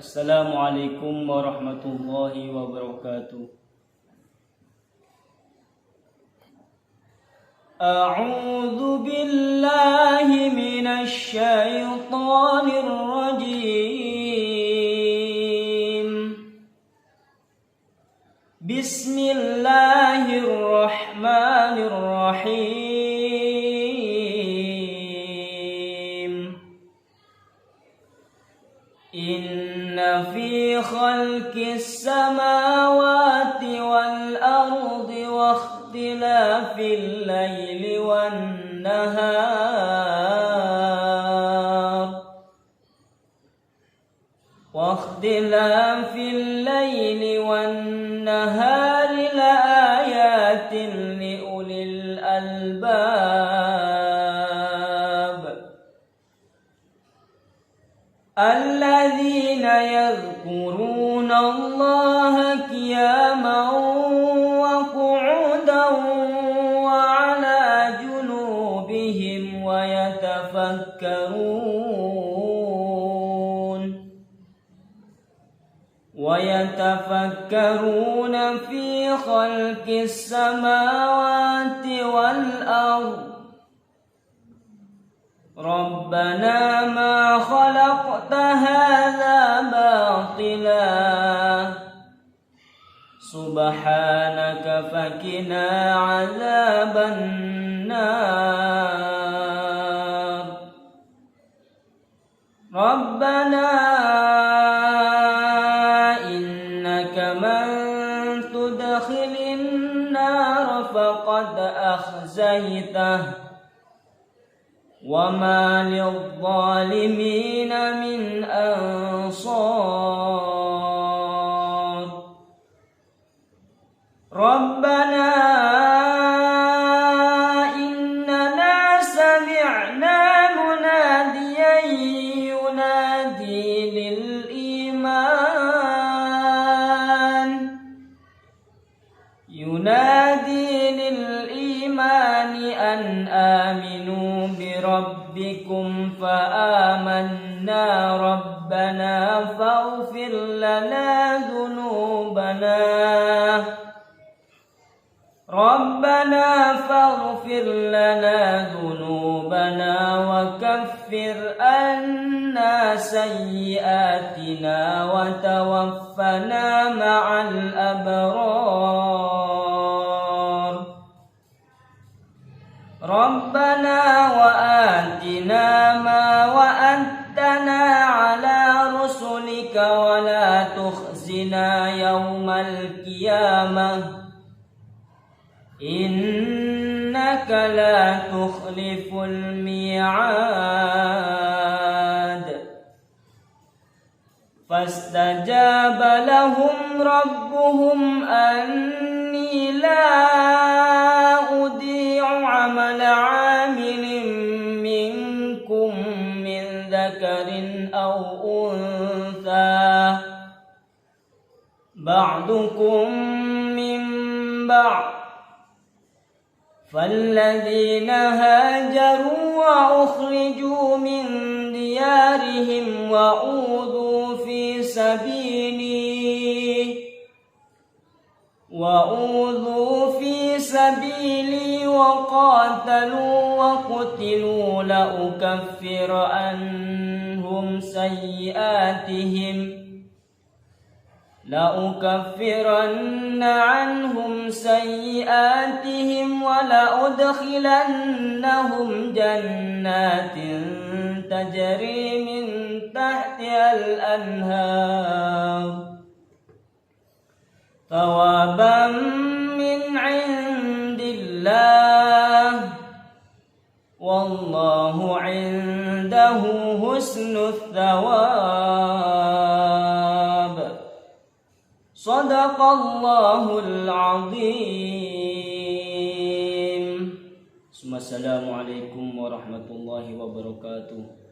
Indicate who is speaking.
Speaker 1: Assalamualaikum warahmatullahi wabarakatuh. A'udzu billahi minasy syaithanir rajim. Bismillahirrahmanirrahim. Inna fi khalqis samawati wal ardi wa ikhtilafil laili wan nahar la ayatin li ulil albab alladzina yadhkuruna Allaha qiyaman wa qu'udan wa 'ala junubihim wa yatafakkaruna fi khalqis samawati wal ardh Rabbana ma khalaqta hadza batila subhanaka fakina azaban nar Rabbana innaka man tudkhilin nar faqad akhzaytah وَمَا لِلظَّالِمِينَ مِنْ أَنصَارٍ رَبَّنَا إِنَّنَا سَمِعْنَا مُنَادِيًا يُنَادِي لِلْإِيمَانِ أَنْ آمِنُوا بربكم فآمنا ربنا فاغفر لنا ذنوبنا وكفر عنا سيئاتنا وتوفنا مع الأبرار ربنا وآتنا ما وعدتنا على رسلك ولا تخزنا يوم القيامة إنك لا تخلف الميعاد فاستجاب لهم ربهم أني لا أضيع عمل عامل منكم من ذكر أو أنثى بعضكم من بعض فالذين هاجروا وأخرجوا من ديارهم وأوذوا في سبيلي وقاتلوا وقتلوا لأكفرن عنهم سيئاتهم ولأدخلنهم جنات تجري من تحتها الأنهار ثوابا من عند الله والله عنده حسن الثواب صدق الله العظيم. Assalamualaikum warahmatullahi wabarakatuh.